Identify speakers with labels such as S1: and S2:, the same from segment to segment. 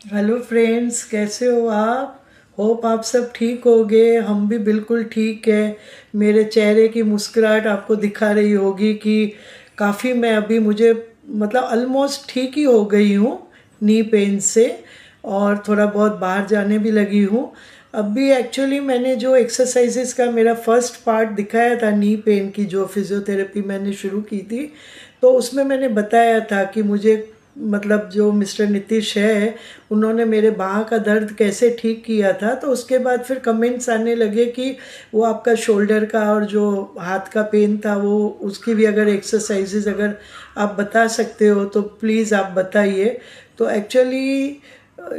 S1: Hello friends, कैसे हो आप? होप आप सब ठीक होगे। हम भी बिल्कुल ठीक है। मेरे चेहरे की मुस्कुराहट आपको दिखा रही होगी कि काफ़ी मैं अभी मुझे मतलब ऑलमोस्ट ठीक ही हो गई हूँ नी पेन से, और थोड़ा बहुत बाहर जाने भी लगी हूँ। अभी एक्चुअली मैंने जो एक्सरसाइजेस का मेरा फर्स्ट पार्ट दिखाया था नी पेन की, जो फिजियोथेरेपी मैंने शुरू की थी, तो उसमें मैंने बताया था कि मुझे मतलब जो मिस्टर नीतीश है, उन्होंने मेरे बाह का दर्द कैसे ठीक किया था। तो उसके बाद फिर कमेंट्स आने लगे कि वो आपका शोल्डर का और जो हाथ का पेन था वो उसकी भी अगर एक्सरसाइजेज अगर आप बता सकते हो तो प्लीज़ आप बताइए। तो एक्चुअली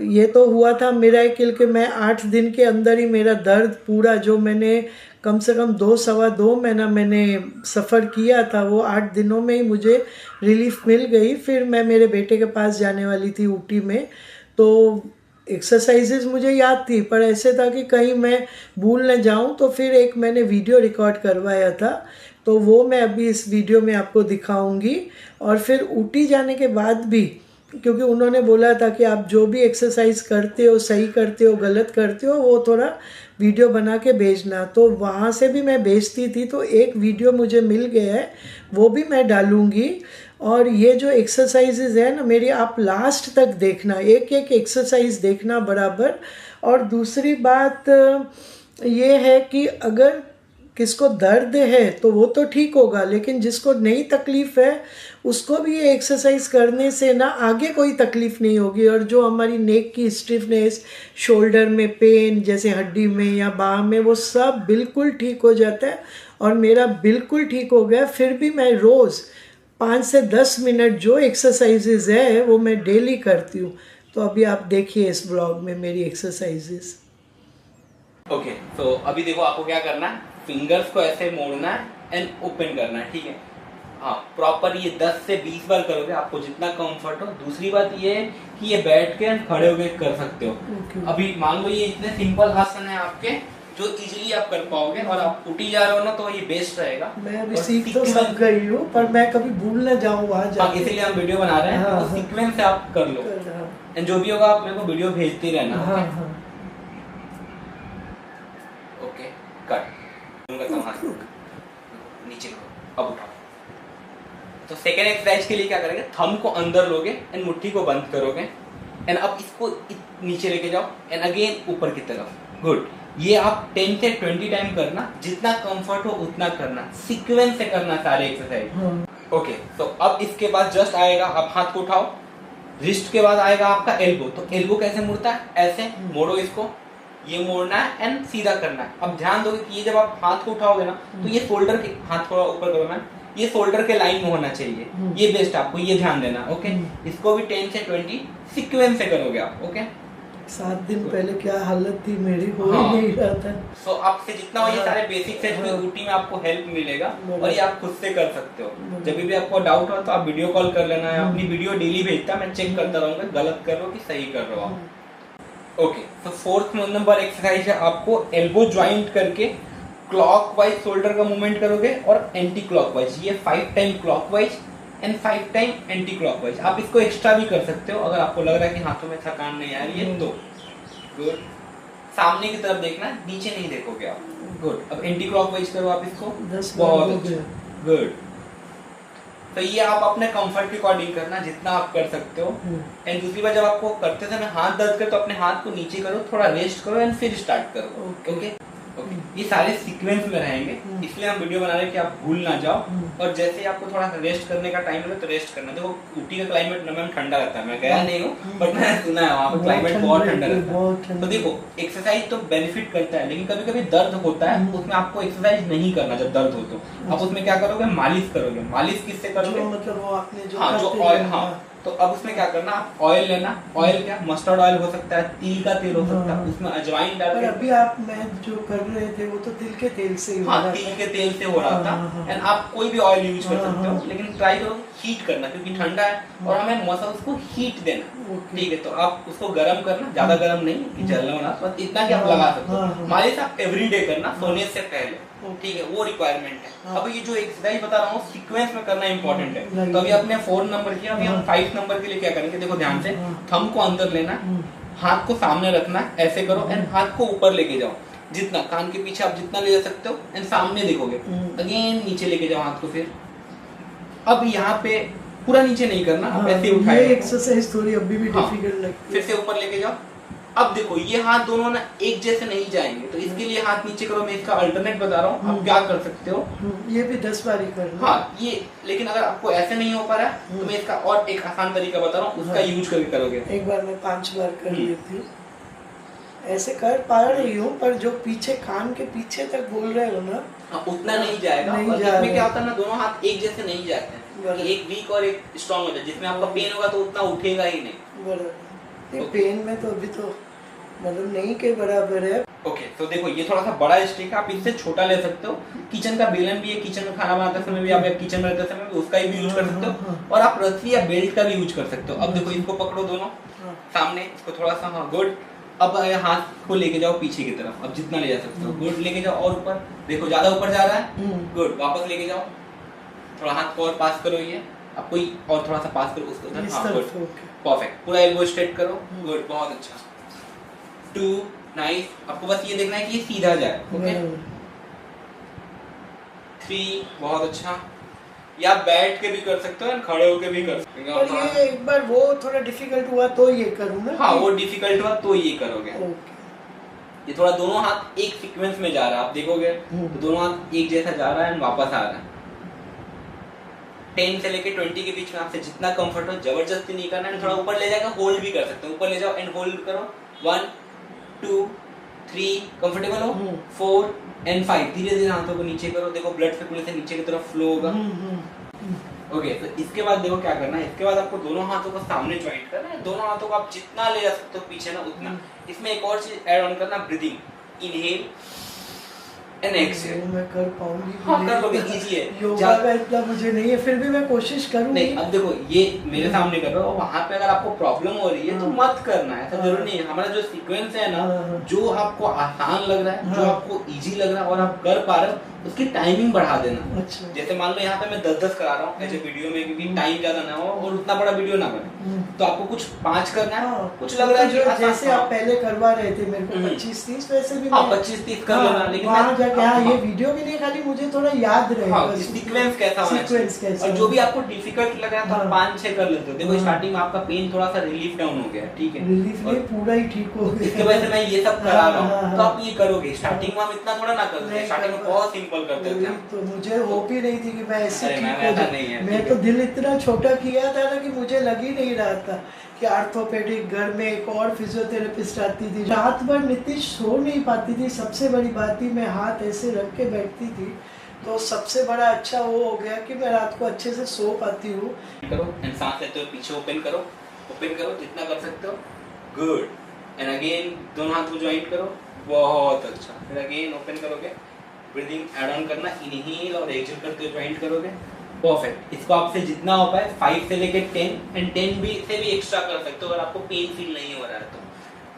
S1: ये तो हुआ था मिरेकल कि मैं 8 दिन के अंदर ही मेरा दर्द पूरा, जो मैंने कम से कम 2 सवा 2 महीना मैंने सफ़र किया था, वो 8 दिनों में ही मुझे रिलीफ मिल गई। फिर मैं मेरे बेटे के पास जाने वाली थी ऊटी में, तो एक्सरसाइजेज मुझे याद थी, पर ऐसे था कि कहीं मैं भूल न जाऊं, तो फिर एक मैंने वीडियो रिकॉर्ड करवाया था, तो वो मैं अभी इस वीडियो में आपको दिखाऊंगी। और फिर ऊटी जाने के बाद भी, क्योंकि उन्होंने बोला था कि आप जो भी एक्सरसाइज करते हो, सही करते हो गलत करते हो, वो थोड़ा वीडियो बना के भेजना, तो वहाँ से भी मैं भेजती थी। तो एक वीडियो मुझे मिल गया है, वो भी मैं डालूँगी। और ये जो एक्सरसाइजेज है ना मेरी, आप लास्ट तक देखना, एक एक एक्सरसाइज देखना बराबर। और दूसरी बात ये है कि अगर किसको दर्द है तो वो तो ठीक होगा, लेकिन जिसको नई तकलीफ है उसको भी ये एक्सरसाइज करने से ना आगे कोई तकलीफ नहीं होगी। और जो हमारी नेक की स्टिफनेस, शोल्डर में पेन जैसे हड्डी में या बाह में, वो सब बिल्कुल ठीक हो जाता है। और मेरा बिल्कुल ठीक हो गया। फिर भी मैं रोज़ 5 से 10 मिनट जो एक्सरसाइजेज है वो मैं डेली करती हूँ। तो अभी आप देखिए इस ब्लॉग में मेरी एक्सरसाइजेज।
S2: ओके, तो अभी देखो आपको क्या करना है, फिंगर्स को ऐसे मोड़ना है एंड ओपन करना है, ठीक है। हाँ, प्रॉपर ये 10 से 20 बार करोगे, आपको जितना कंफर्ट हो। दूसरी बात ये है कि ये बैठ के एंड खड़े होके कर सकते हो।
S1: Okay.
S2: अभी मान लो ये इतने सिंपल आसन है आपके जो इजीली आप कर पाओगे, और आप उठी जा रहे हो ना, तो ये बेस्ट रहेगा।
S1: मैं अभी सीख तो सब गई हूँ, पर मैं कभी भूल न जाऊँ वहाँ जाके।
S2: इसीलिए हम वीडियो बना रहे हैं।
S1: हाँ,
S2: तो सीक्वेंस से आप कर लो, एंड जो भी होगा आप मेरे को वीडियो भेजते रहना।
S1: हाँ हाँ।
S2: Okay, cut. नीचे को अब उठाओ। तो सेकेंड एक्सरसाइज के लिए क्या करेंगे, थंब को अंदर लोगे एंड मुट्ठी को बंद करोगे, एंड अब इसको नीचे लेके जाओ एंड अगेन ऊपर की तरफ। गुड। ये आप 10 से 20 टाइम करना, जितना कंफर्ट हो उतना करना, सीक्वेंस से करना सारे एक्सरसाइज। ओके, तो अब इसके बाद जस्ट आएगा, आप हाथ को उठाओ। रिस्ट के बाद आएगा आपका एल्बो। तो एल्बो कैसे मुड़ता है, ऐसे मोड़ो इसको, ये मोड़ना है एंड सीधा करना है। अब ध्यान दोगे कि ये जब आप हाथ को उठाओगे ना, तो ये शोल्डर के, हाथ थोड़ा ऊपर करो मैम, ये शोल्डर के लाइन में होना चाहिए। ये बेस्ट, आपको ये ध्यान देना। ओके, इसको भी 10 से 20 सीक्वेंस से करोगे आप। ओके,
S1: 7 दिन पहले क्या हालत थी मेरी, हो ही नहीं रहा था।
S2: सो आपसे जितना हो ये सारे बेसिक से ऊटी में आपको हेल्प मिलेगा, और ये आप खुद से कर सकते हो। जब भी आपको डाउट हो तो आप वीडियो कॉल कर लेना है। अपनी वीडियो डेली भेजता, मैं चेक करता रहूंगा गलत कर रहे हो कि सही कर रहे हो आप। ओके, तो फोर्थ नंबर एक्सरसाइज है, आपको एल्बो ज्वाइंट करके क्लॉकवाइज शोल्डर का मूवमेंट करोगे और एंटी क्लॉकवाइज। ये 5 time clockwise and 5 time anti clockwise. आप इसको एक्स्ट्रा भी कर सकते हो अगर आपको लग रहा है कि हाथों में थकान नहीं आ रही है तो। गुड। सामने की तरफ देखना, नीचे नहीं देखोगे आप। गुड। अब एंटी क्लॉकवाइज करो आप इसको।
S1: 10 बहुत अच्छा।
S2: गुड। तो ये आप अपने कंफर्ट के अकॉर्डिंग करना, जितना आप कर सकते हो। एंड दूसरी बार जब आपको करते समय हाथ दर्द करे तो अपने हाथ को नीचे करो, थोड़ा रेस्ट करो एंड फिर स्टार्ट करो। ओके, ये सारे सीक्वेंस में रहेंगे, इसलिए हम वीडियो बना रहे हैं कि आप भूल ना जाओ। और जैसे ही आपको थोड़ा रेस्ट करने का टाइम मिले तो रेस्ट करना। देखो ऊटी का क्लाइमेट मैम ठंडा रहता है, मैं गया नहीं हूँ बट मैंने सुना है वहाँ पे क्लाइमेट बहुत ठंडा रहता है। तो देखो एक्सरसाइज तो बेनिफिट करता है, लेकिन कभी कभी दर्द होता है, उसमें आपको एक्सरसाइज नहीं करना। जब दर्द हो तो आप उसमें क्या करोगे, मालिश करोगे। मालिश किससे करोगे,
S1: मतलब वो आपने जो
S2: ऑयल। हाँ, तो अब उसमें क्या करना, आप ऑयल लेना। ऑयल क्या, मस्टर्ड ऑयल हो सकता है, तिल का तेल हो सकता है, उसमें अजवाइन डाल के।
S1: अभी आप मैं जो कर रहे थे वो तो तिल के तेल से ही।
S2: हाँ, तिल के तेल से हो रहा था। एंड आप कोई भी ऑयल यूज कर सकते हो, लेकिन ट्राई करो हीट करना, क्योंकि ठंडा है और हमें मसल्स को हीट देना। ठीक है, तो आप उसको गर्म करना, ज्यादा गर्म नहीं कि जलना होना, बस इतना कि आप लगा सकते हो। मालिश आप एवरीडे करना, सोने से पहले। ठीक है, वो रिक्वायरमेंट है।
S1: हाँ।
S2: अब ये जो एक्सरसाइज बता रहा हूँ सीक्वेंस में करना इंपॉर्टेंट है।
S1: Right.
S2: तो अभी आपने 4 नंबर किया, अभी हम
S1: हाँ।
S2: 5 नंबर के लिए क्या करेंगे, देखो ध्यान से,
S1: हाँ।
S2: थंब को अंदर लेना, हाथ को सामने रखना, ऐसे करो एंड हाथ को ऊपर लेके जाओ, जितना कान के पीछे आप जितना ले जा सकते हो एंड सामने देखोगे, अगेन नीचे लेके जाओ हाथ को। फिर अब यहाँ पे पूरा नीचे नहीं करना, आप ऐसे उठाए,
S1: ये एक्सरसाइज थोड़ी अभी भी
S2: हाँ।
S1: डिफिकल्ट लगती है।
S2: फिर से ऊपर लेके जाओ। अब देखो ये हाथ दोनों ना एक जैसे नहीं जाएंगे, तो इसके लिए हाथ नीचे करो, मैं इसका अल्टरनेट बता रहा हूँ, आप क्या कर सकते हो।
S1: ये भी 10 बार ही करना।
S2: हाँ ये, लेकिन अगर आपको ऐसे नहीं हो पा रहा है तो मैं इसका और एक आसान तरीका बता रहा हूँ, उसका
S1: हाँ।
S2: यूज करके करोगे।
S1: एक बार मैं 5 बार कर लेती हूँ, ऐसे कर पा रही हूँ, पर जो पीछे कान के पीछे तक बोल रहे हो ना,
S2: हाँ, उतना नहीं जाएगा।
S1: नहीं
S2: और
S1: जा
S2: इसमें
S1: रहा
S2: क्या
S1: है।
S2: होता है ना, दोनों हाथ एक जैसे नहीं जाते हैं,
S1: बराबर।
S2: एक वीक और एक स्ट्रॉन्ग होता है, जिसमें आपका पेन होगा तो उतना उठेगा ही नहीं।
S1: बराबर। ये पेन में तो अभी तो मतलब नहीं के बराबर है।
S2: ओके, तो देखो ये थोड़ा सा बड़ा स्टिक है, आप इससे छोटा ले सकते हो। किचन का बेलन भी है, किचन में खाना बनाते समय भी, आप किचन में रहते समय भी उसका भी यूज कर सकते हो, और आप रस्सी या बेल्ट का भी यूज कर सकते हो। अब देखो इसको पकड़ो दोनों सामने, इसको थोड़ा सा, हाँ गुड। अब हाथ को लेके जाओ पीछे की तरफ, अब जितना ले जा सकते हो, गुड, लेके जाओ और ऊपर, देखो ज्यादा ऊपर जा रहा है, गुड, वापस लेके जाओ, थोड़ा हाथ को और पास करो, ये अब कोई और थोड़ा सा पास करो उसको, हाँ गुड, परफेक्ट, पूरा एल्बो स्ट्रेट करो, गुड, बहुत अच्छा, 2 नाइस। आपको बस ये देखना है कि ये सीधा जाए, ओके, 3 बहुत अच्छा। या बैठ के भी कर सकते हो, खड़े होके भी कर सकते हो।
S1: और ये एक बार वो थोड़ा डिफिकल्ट हुआ तो ये करूँ ना?
S2: हाँ वो डिफिकल्ट हुआ तो ये करोगे।
S1: ओके।
S2: ये थोड़ा दोनों हाथ एक सीक्वेंस में जा रहा है, आप देखोगे तो दोनों हाथ एक जैसा जा रहा है एंड वापस आ रहा है। 10 से लेके 20 के बीच में आपसे जितना कंफर्ट हो, जबरदस्ती नहीं करना है। थोड़ा ऊपर ले जाकर होल्ड भी कर सकते हो, ऊपर ले जाओ एंड होल्ड करो, 1 2 3, कंफर्टेबल हो, 4 एंड 5, धीरे धीरे हाथों को नीचे करो, देखो ब्लड सर्कुलेशन से नीचे की तरफ फ्लो होगा। ओके, तो इसके बाद देखो क्या करना है, इसके बाद आपको दोनों हाथों को सामने ज्वाइंट करना है, दोनों हाथों को आप जितना ले जा सकते हो पीछे ना उतना। इसमें एक और चीज ऐड ऑन करना, ब्रीदिंग, इनहेल एंड एक्सहेल।
S1: मैं कर पाऊंगी?
S2: हाँ कर लोगे, इजी है।
S1: योगा का इतना मुझे नहीं है, फिर भी मैं कोशिश करूंगी।
S2: नहीं, अब देखो ये मेरे सामने कर रहे हो, वहाँ पे अगर आपको प्रॉब्लम हो रही है तो मत करना है, ऐसा जरूरी नहीं है। हमारा जो सीक्वेंस है ना, जो आपको आसान लग रहा है, जो आपको इजी लग रहा है और आप कर पा रहे हो, उसकी टाइमिंग बढ़ा देना।
S1: अच्छा।
S2: जैसे मान लो यहाँ पे मैं 10-10 करा रहा हूँ ऐसे वीडियो में, क्योंकि टाइम ज्यादा ना हो और उतना बड़ा वीडियो ना बने, तो आपको कुछ 5 करना है, कुछ लग रहा है
S1: जो जैसे आप पहले करवा रहे थे मेरे को 25-30, वैसे भी
S2: 25-30 कर लेना, लेकिन
S1: वहाँ जाके ये वीडियो के लिए खाली मुझे थोड़ा याद रहेगा
S2: सीक्वेंस कैसा होना चाहिए, और जो भी आपको डिफिकल्ट लग रहा है तो आप 5-6 कर लेते हो। देखो स्टार्टिंग में आपका पेन थोड़ा सा रिलीफ डाउन हो गया, ठीक है,
S1: रिलीफ नहीं, पूरा ही ठीक हो गया।
S2: इसके वजह से मैं ये सब करा रहा हूँ, तो आप ये करोगे। स्टार्टिंग में हम इतना थोड़ा ना करते हैं, स्टार्टिंग में बहुत सिंपल करते थे।
S1: तो मुझे होप ही नहीं थी कि मैं ऐसे
S2: अरे
S1: ठीक
S2: मैम,
S1: हो
S2: ऐसा
S1: जाऊं।
S2: नहीं है,
S1: मैं
S2: ठीक
S1: तो
S2: है।
S1: दिल इतना छोटा किया था ना कि मुझे लग ही नहीं रहा था कि ऑर्थोपेडिक घर में एक और फिजियोथेरेपिस्ट आती थी। रात भर नीतीश सो नहीं पाती थी, सबसे बड़ी बात ही मैं हाथ ऐसे रख के बैठती थी, तो सबसे बड़ा अच्छा वो हो गया कि मैं रात को अच्छे से सो पाती हूँ।
S2: करो एंड सांस लेते हो पीछे ओपन करो जितना कर सकते हो, गुड, एंड अगेन दोनों हाथ को ज्वाइंट करो, बहुत अच्छा, फिर अगेन ओपन करोगे, ब्रीदिंग ऐड ऑन करना, इनहेल और एक्सहेल करते हुए ज्वाइंट करोगे, परफेक्ट। इसको आपसे जितना हो पाए 5 से लेके 10 एंड 10 भी से भी एक्स्ट्रा कर सकते हो अगर आपको पेन फील नहीं हो रहा है तो,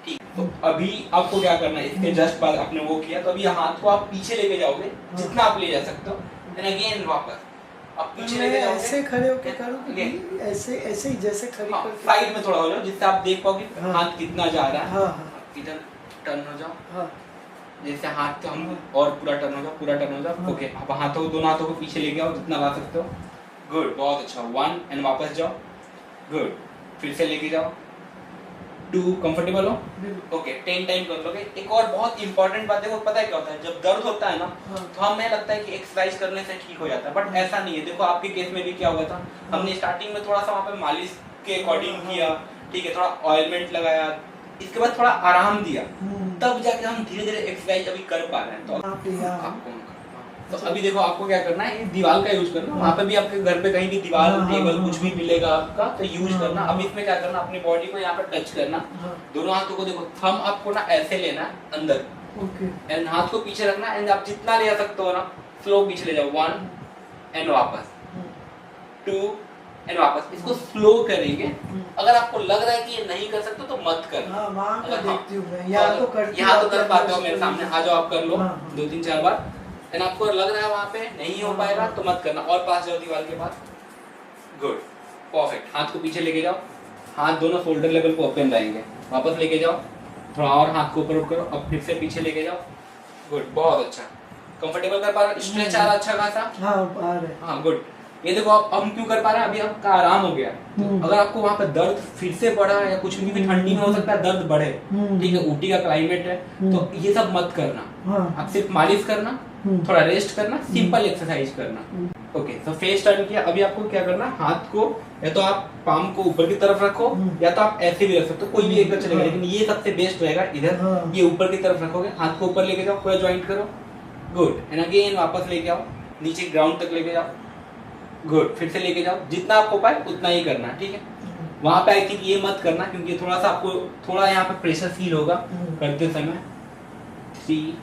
S2: ठीक। तो अभी आपको क्या करना है, इसके जस्ट बाद आपने वो किया, तो अभी हाथ को आप पीछे लेके जाओगे जितना आप ले जा सकते हो, एंड अगेन वापस आप पीछे लेके जाओगे,
S1: ऐसे खड़े होके करूँ, ऐसे ऐसे ही जैसे खड़े करके
S2: साइड में थोड़ा हो जाओ, जिससे आप देख पाओ कि हाथ कितना जा रहा है।
S1: हाँ,
S2: इधर टर्न हो जाओ,
S1: हाँ,
S2: जैसे हाथ तो हम और पूरा टर्न हो जाओ, ओके। अब हाथों दोनों हाथों को पीछे लेके आओ जितना ला सकते हो, गुड, बहुत अच्छा, 1 एंड वापस जाओ, गुड, फिर से लेके जाओ, 2, कंफर्टेबल हो, ओके, 10 टाइम कर लोगे। एक और बहुत इंपॉर्टेंट बात है, वो पता है क्या होता है, जब दर्द होता है ना तो हमें लगता है कि एक्सरसाइज करने से ठीक हो जाता है, बट ऐसा नहीं है। देखो आपके केस में भी क्या हुआ था, हमने स्टार्टिंग में थोड़ा सा वहाँ पे मालिश के अकॉर्डिंग किया, ठीक है, थोड़ा ऑयलमेंट लगाया, इसके बाद थोड़ा आराम दिया, तब जाके हम धीरे धीरे एक्सरसाइज अभी कर पा रहे हैं। तो अभी देखो आपको क्या करना है, दीवार का यूज करना, वहाँ पे भी आपके घर पे कहीं भी दीवार टेबल कुछ भी मिलेगा आपका, तो यूज करना। अब इसमें क्या करना, अपनी बॉडी को यहाँ पे टच करना, दोनों हाथों को देखो, थंब आपको ना ऐसे लेना है अंदर, एंड हाथ को पीछे रखना, एंड आप जितना ले जा सकते हो ना स्लो पीछे ले जाओ, 1 एंड वापस, 2 एंड वापस। इसको स्लो करेंगे। अगर आपको लग रहा है कि ये नहीं कर सकते तो मत करना।
S1: देखती हूँ मैं, यहाँ तो
S2: कर पाते हो, मेरे सामने आ जाओ, आप कर लो 2-3-4 बार, एंड आपको लग रहा है वहां पे नहीं हो पाएगा तो मत करना, और पास जाओ दीवार के पास। Good, perfect. हाथ को पीछे लेके जाओ, हाथ दोनों शोल्डर लेवल को ओपन रहेंगे। वापस लेके जाओ, थोड़ा और हाथ को ऊपर उठ करो, अब फिर से पीछे लेके जाओ। गुड, बहुत अच्छा। कंफर्टेबल कर पा रहे हो? स्ट्रेच आ रहा अच्छा खासा?
S1: हाँ आ रहा है।
S2: हाँ गुड। ये देखो आप हम क्यों कर पा रहे हैं, अभी आपका आराम हो गया। अगर आपको वहां पर दर्द फिर से बढ़ा या कुछ भी ठंडी में हो सकता है दर्द बढ़े, ठीक है, ऊटी का क्लाइमेट है, तो ये सब मत करना। आप सिर्फ मालिश करना, थोड़ा रेस्ट करना, सिंपल एक्सरसाइज करना। ओके, तो फेस टर्न किया। अभी आपको क्या करना, हाथ को या तो आप पाम को ऊपर की तरफ रखो या तो आप ऐसे भी रख सकते हो, कोई भी एक बार चलेगा, लेकिन ये सबसे बेस्ट रहेगा। इधर ये ऊपर की तरफ रखोगे, हाथ को ऊपर लेके जाओ, पूरा ज्वाइंट करो। गुड, एंड अगेन वापस लेके आओ, नीचे ग्राउंड तक लेके जाओ। गुड, फिर से लेके जाओ, जितना आप हो पाए उतना ही करना, ठीक है। वहां पे आई थिंक ये मत करना, क्योंकि थोड़ा सा आपको थोड़ा यहाँ पे प्रेशर फील होगा करते समय। 3,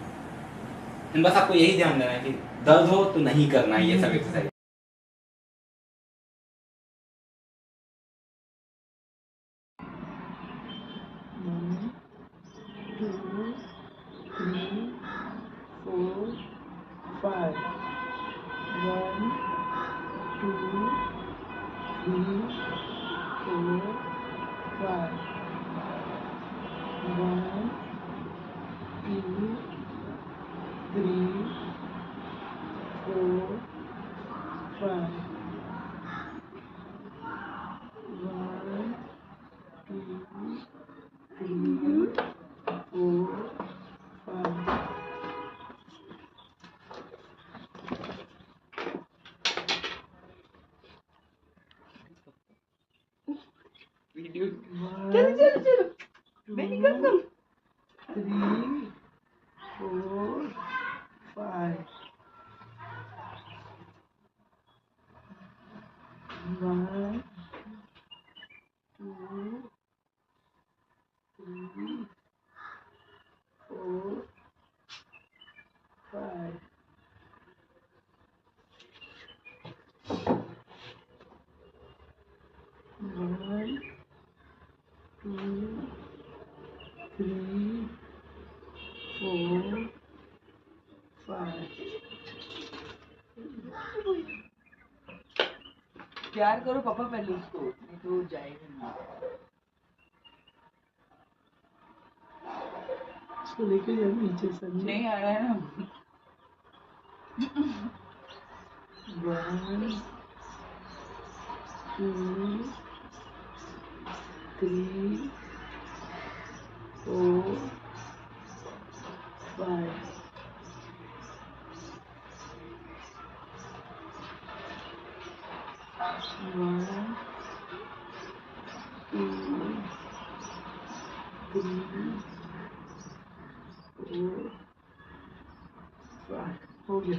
S2: एंड बस आपको यही ध्यान देना है कि दर्द हो तो नहीं करना है ये सब एक्सरसाइज।
S3: चलो चलो चलो, मैं नहीं करता।
S1: 3, 4, 5. 1, 2, 3, 4, 5. 1, 2, 3, 4, 5.
S3: प्यार करो पापा पहले उसको, नहीं तो जाएगा नहीं।
S1: इसको लेके जाओ नीचे से।
S3: नहीं आ रहा है ना।
S1: 1, 2, 3, 4, 5. 1, 2, 3, 4, 5. हो गया।